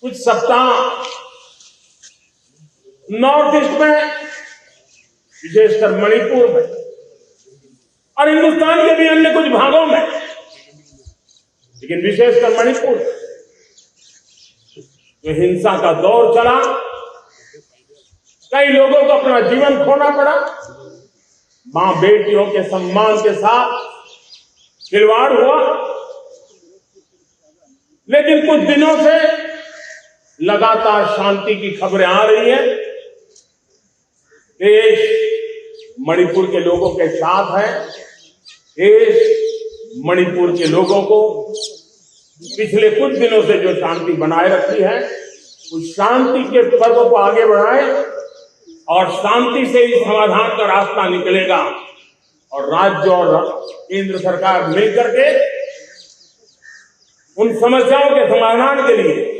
कुछ सप्ताह north east में, विशेषकर मणिपुर में और हिंदुस्तान के भी अन्य कुछ भागों में, लेकिन विशेषकर मणिपुर जो हिंसा का दौर चला, कई लोगों को अपना जीवन खोना पड़ा, मां बेटियों के सम्मान के साथ खिलवाड़ हुआ। लेकिन कुछ दिनों से लगातार शांति की खबरें आ रही हैं। देश मणिपुर के लोगों के साथ है। देश मणिपुर के लोगों को पिछले कुछ दिनों से जो शांति बनाए रखी है, उस शांति के पर्व को आगे बढ़ाए और शांति से ही समाधान का रास्ता निकलेगा। और राज्य और केंद्र सरकार मिलकर के उन समस्याओं के समाधान के लिए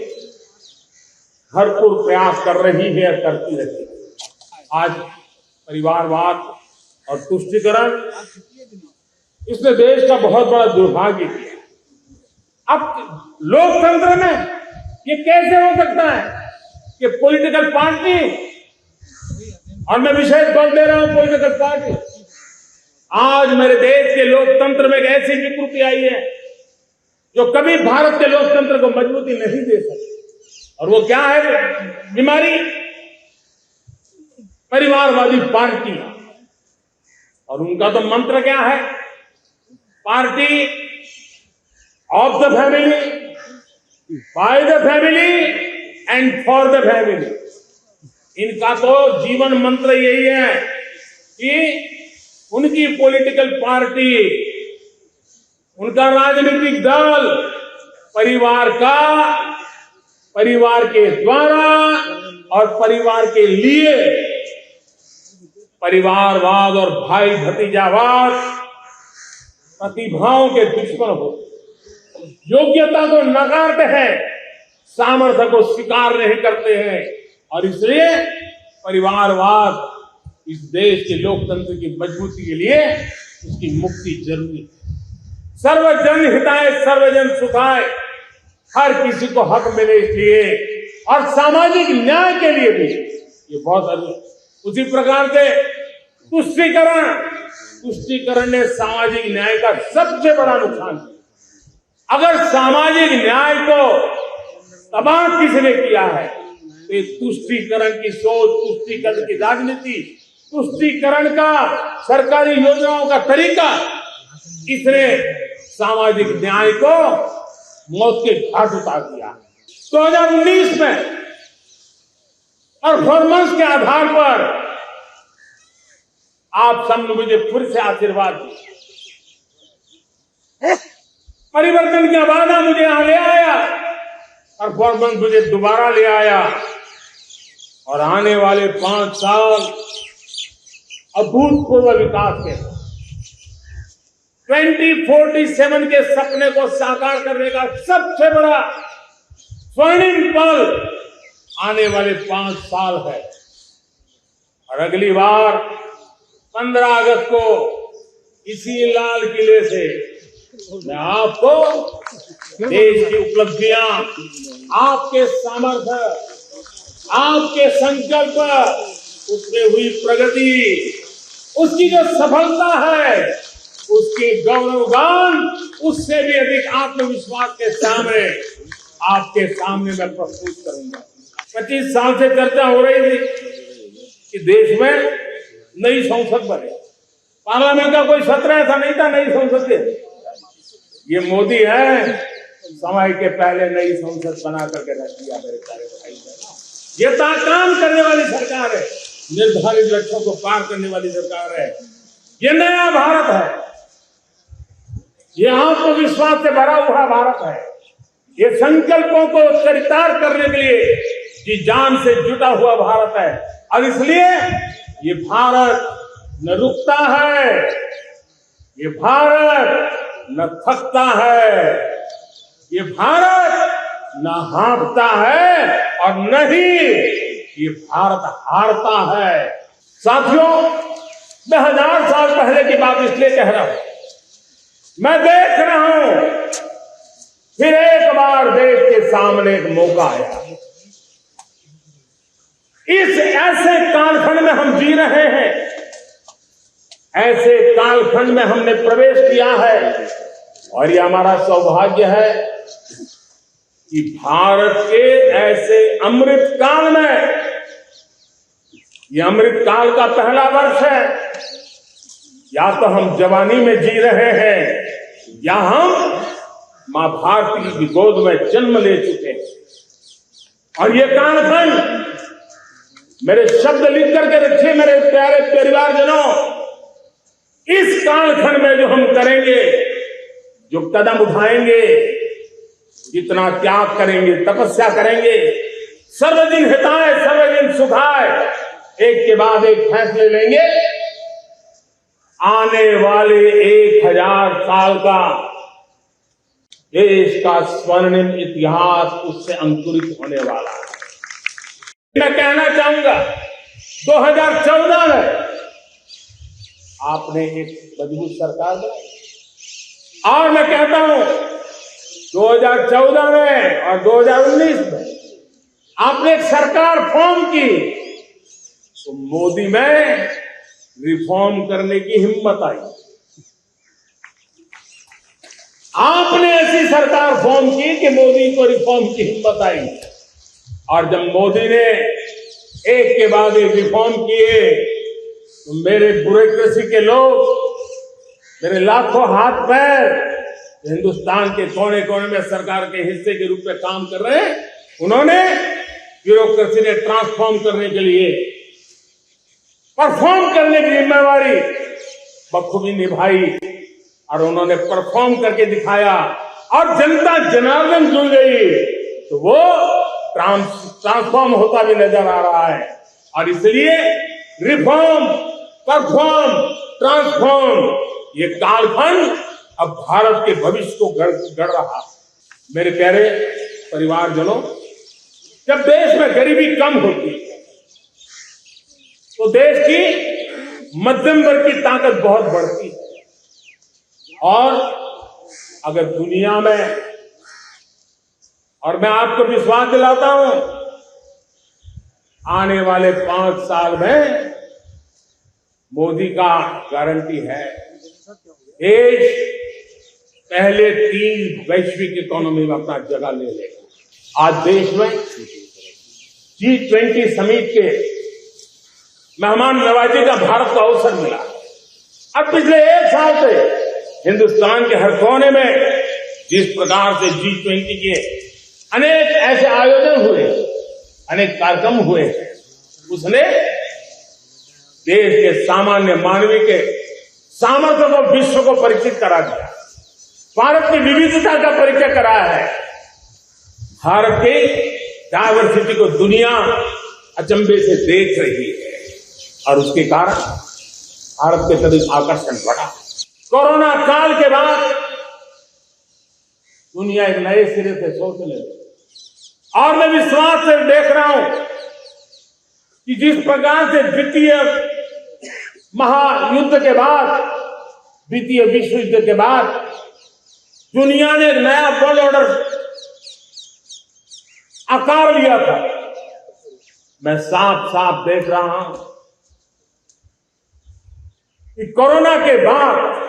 भरपूर प्रयास कर रही है, करती रहती है। आज परिवारवाद और तुष्टीकरण, इसने देश का बहुत बड़ा दुर्भाग्य किया। अब लोकतंत्र में ये कैसे हो सकता है कि पॉलिटिकल पार्टी, और मैं विशेष बल दे रहा हूं पॉलिटिकल पार्टी, आज मेरे देश के लोकतंत्र में एक ऐसी विकृति आई है जो कभी भारत के लोकतंत्र को मजबूती नहीं दे सकती। और वो क्या है बीमारी? परिवारवादी पार्टी। और उनका तो मंत्र क्या है? Party of the family, by the family and for the family. इनका तो जीवन मंत्र यही है कि उनकी पॉलिटिकल पार्टी, उनका राजनीतिक दल परिवार का, परिवार के द्वारा और परिवार के लिए परिवारवाद और भाई भतीजावाद प्रतिभाओं के दुश्मन हो, योग्यता को नकारते हैं, सामर्थ्य को स्वीकार नहीं करते हैं। और इसलिए परिवारवाद इस देश के लोकतंत्र की मजबूती के लिए उसकी मुक्ति जरूरी है। सर्वजन हिताय सर्वजन सुखाय, हर किसी को हक मिले इसलिए, और सामाजिक न्याय के लिए भी ये बहुत जरूरी। उसी प्रकार से तुष्टीकरण ने सामाजिक न्याय का सबसे बड़ा नुकसान किया। अगर सामाजिक न्याय को तबाह किसने किया है तो तुष्टीकरण की सोच, तुष्टीकरण की राजनीति, तुष्टीकरण का सरकारी योजनाओं का तरीका, इसने सामाजिक न्याय को मौत के घाट उतार दिया। 2019 में परफॉर्मेंस के आधार पर आप सब ने मुझे फिर से आशीर्वाद दिया, परिवर्तन का वादा मुझे यहां ले आया, परफॉर्मेंस मुझे दोबारा ले आया। और आने वाले 5 साल अभूतपूर्व विकास के 2047 के सपने को साकार करने का सबसे बड़ा स्वर्णिम पल आने वाले 5 साल है। और अगली बार 15 अगस्त को इसी लाल किले से मैं आपको देश की उपलब्धियां, आपके सामर्थ्य, आपके संकल्प, उसमें हुई प्रगति, उसकी जो सफलता है, उसके गौरवगान, उससे भी अधिक आत्मविश्वास के सामने आपके सामने मैं प्रस्तुत करूंगा। 25 साल से चर्चा हो रही थी कि देश में नई संसद बने। पार्लियामेंट का कोई सत्र ऐसा नहीं था नई संसद के। ये मोदी है, समय के पहले नई संसद बना करके रख दिया मेरे प्यारे भाई। ये काम करने वाली सरकार है, निर्धारित लक्ष्यों को पार करने वाली सरकार है। ये नया भारत है, ये आत्मविश्वास से भरा हुआ भारत है। ये संकल्पों को चरितार्थ करने के लिए जी जान से जुटा हुआ भारत है। और इसलिए ये भारत न रुकता है, ये भारत न थकता है, ये भारत न हारता है और न ही ये भारत हारता है। साथियों, मैं 1000 साल पहले की बात इसलिए कह रहा हूं, मैं देख रहा हूं फिर एक बार देश के सामने एक मौका आया। इस ऐसे कालखंड में हम जी रहे हैं, ऐसे कालखंड में हमने प्रवेश किया है और ये हमारा सौभाग्य है कि भारत के ऐसे अमृत काल में, ये अमृत काल का पहला वर्ष है, या तो हम जवानी में जी रहे हैं या हम मां भारती की गोद में जन्म ले चुके हैं। और ये कालखंड, मेरे शब्द लिख करके रखिए मेरे प्यारे परिवारजनों, इस कालखंड में जो हम करेंगे, जो कदम उठाएंगे, जितना त्याग करेंगे, तपस्या करेंगे, सर्वजन हिताय सर्वजन सुखाय, एक के बाद एक फैसले लेंगे, आने वाले 1000 साल का देश का स्वर्णिम इतिहास उससे अंकुरित होने वाला है। मैं कहना चाहूंगा 2014 में आपने एक मजबूत सरकार बनाई, और मैं कहता हूं 2014 में और 2019 में आपने एक सरकार फॉर्म की, तो मोदी में रिफॉर्म करने की हिम्मत आई। आपने ऐसी सरकार फॉर्म की कि मोदी को रिफॉर्म की हिम्मत आई, और जब मोदी ने एक के बाद एक रिफॉर्म किए, तो मेरे ब्यूरोक्रेसी के लोग, मेरे लाखों हाथ पैर हिंदुस्तान के कोने कोने में सरकार के हिस्से के रूप में काम कर रहे हैं, उन्होंने ब्यूरोक्रेसी ने ट्रांसफॉर्म करने के लिए, परफॉर्म करने की जिम्मेवारी बखूबी निभाई, और उन्होंने परफॉर्म करके दिखाया, और जनता जनार्दन जुड़ गई, तो वो ट्रांसफॉर्म होता भी नजर आ रहा है। और इसलिए रिफॉर्म, परफॉर्म, ट्रांसफॉर्म, ये कालखंड अब भारत के भविष्य को गढ़ रहा है। मेरे प्यारे परिवारजनों, जब देश में गरीबी कम होती है तो देश की मध्यम वर्ग की ताकत बहुत बढ़ती है, और अगर दुनिया में, और मैं आपको विश्वास दिलाता हूं, आने वाले 5 साल में मोदी का गारंटी है, देश पहले 3 वैश्विक इकोनॉमी में अपना जगह ले लेगा। आज देश में G20 समिट के मेहमान नवाजी का भारत को अवसर मिला। अब पिछले 1 साल से हिंदुस्तान के हर कोने में जिस प्रकार से G20 के अनेक ऐसे आयोजन हुए, अनेक कार्यक्रम हुए, उसने देश के सामान्य मानवीय के सामर्थ्य को विश्व को परिचित करा दिया, भारत की विविधता का परिचय कराया है, भारत के डायवर्सिटी को दुनिया अचंभे से देख रही है, और उसके कारण भारत के प्रति आकर्षण बढ़ा। कोरोना काल के बाद दुनिया एक नए सिरे से सोचने लगी, और मैं विश्वास से देख रहा हूं कि जिस प्रकार से द्वितीय महायुद्ध के बाद, द्वितीय विश्व युद्ध के बाद दुनिया ने एक नया वर्ल्ड ऑर्डर आकार लिया था, मैं साफ साफ देख रहा हूं कि कोरोना के बाद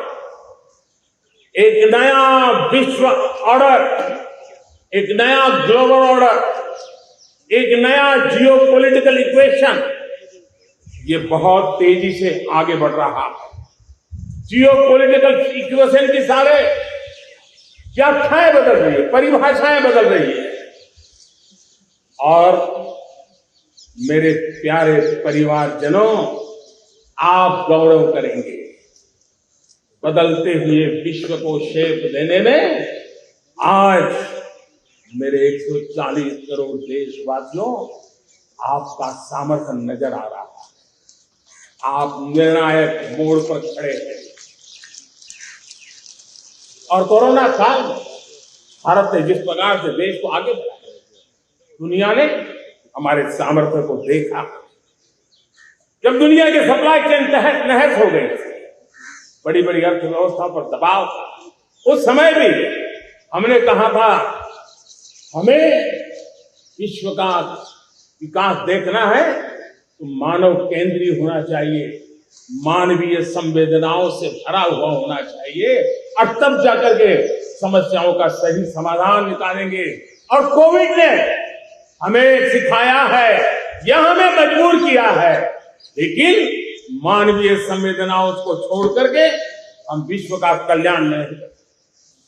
एक नया विश्व ऑर्डर, एक नया ग्लोबल ऑर्डर, एक नया जियोपॉलिटिकल इक्वेशन, ये बहुत तेजी से आगे बढ़ रहा है। जियोपॉलिटिकल इक्वेशन की सारे व्याख्याएं बदल रही है, परिभाषाएं बदल रही है, और मेरे प्यारे परिवारजनों, आप गौरव करेंगे। बदलते हुए विश्व को शेप देने में आज मेरे 140 करोड़ देशवासियों, आपका सामर्थ्य नजर आ रहा है। आप निर्णायक मोड़ पर खड़े हैं, और कोरोना काल में भारत ने जिस प्रकार से देश को आगे बढ़ाया, दुनिया ने हमारे सामर्थ्य को देखा। जब दुनिया के सप्लाई चेन तहस नहस हो गई, बड़ी बड़ी अर्थव्यवस्था पर दबाव था, उस समय भी हमने कहा था हमें विश्व का विकास देखना है तो मानव केंद्रीय होना चाहिए, मानवीय संवेदनाओं से भरा हुआ होना चाहिए, और तब जाकर के समस्याओं का सही समाधान निकालेंगे। और कोविड ने हमें सिखाया है या हमें मजबूर किया है, लेकिन मानवीय संवेदनाओं को छोड़ करके हम विश्व का कल्याण नहीं करते।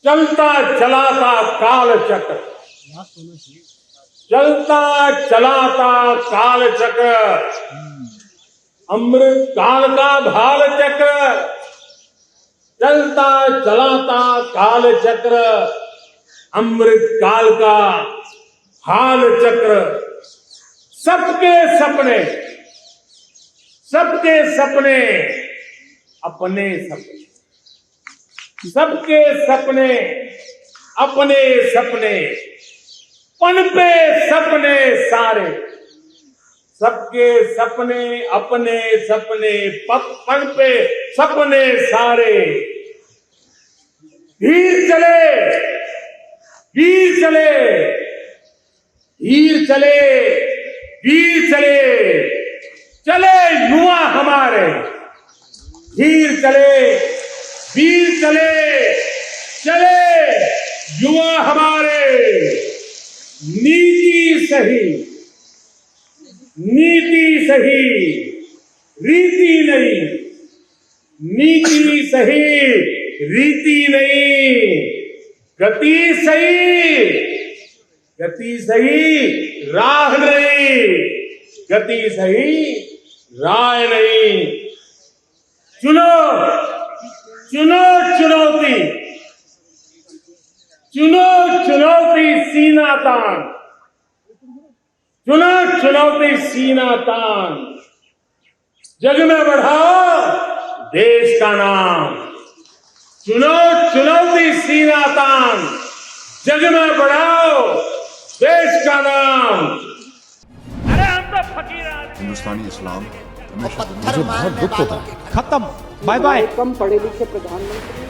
चलता चलाता काल चक्र, चलता चलाता काल चक्र, अमृत काल का भाल चक्र, चलता चलाता काल चक्र, अमृत काल का हाल चक्र। सबके सपने, सबके सपने अपने सपने, सबके सपने अपने सपने, पनपे सपने सारे, सबके सपने अपने सपने, पनपे सपने सारे। वीर चले, वीर चले, वीर चले, वीर चले, चले युवा हमारे, वीर चले, वीर चले, चले युवा हमारे। नीति सही, नीति सही, रीति नहीं, नीति सही, रीति नहीं, गति सही, गति सही, राह नहीं, गति सही, राय नहीं। चुनो, चुनो चुनौती, चुनो चुनौती सीना तान, चुनो चुनौती सीना तान, जग में बढ़ाओ देश का नाम। चुनो चुनौती सीना तान, जग में बढ़ाओ देश का नाम। अरे हम तो फकीर आदमी। हिंदुस्तानी इस्लाम मुझे बहुत दुख होता है। खत्म, बाय बाय। कम पढ़े लिखे प्रधानमंत्री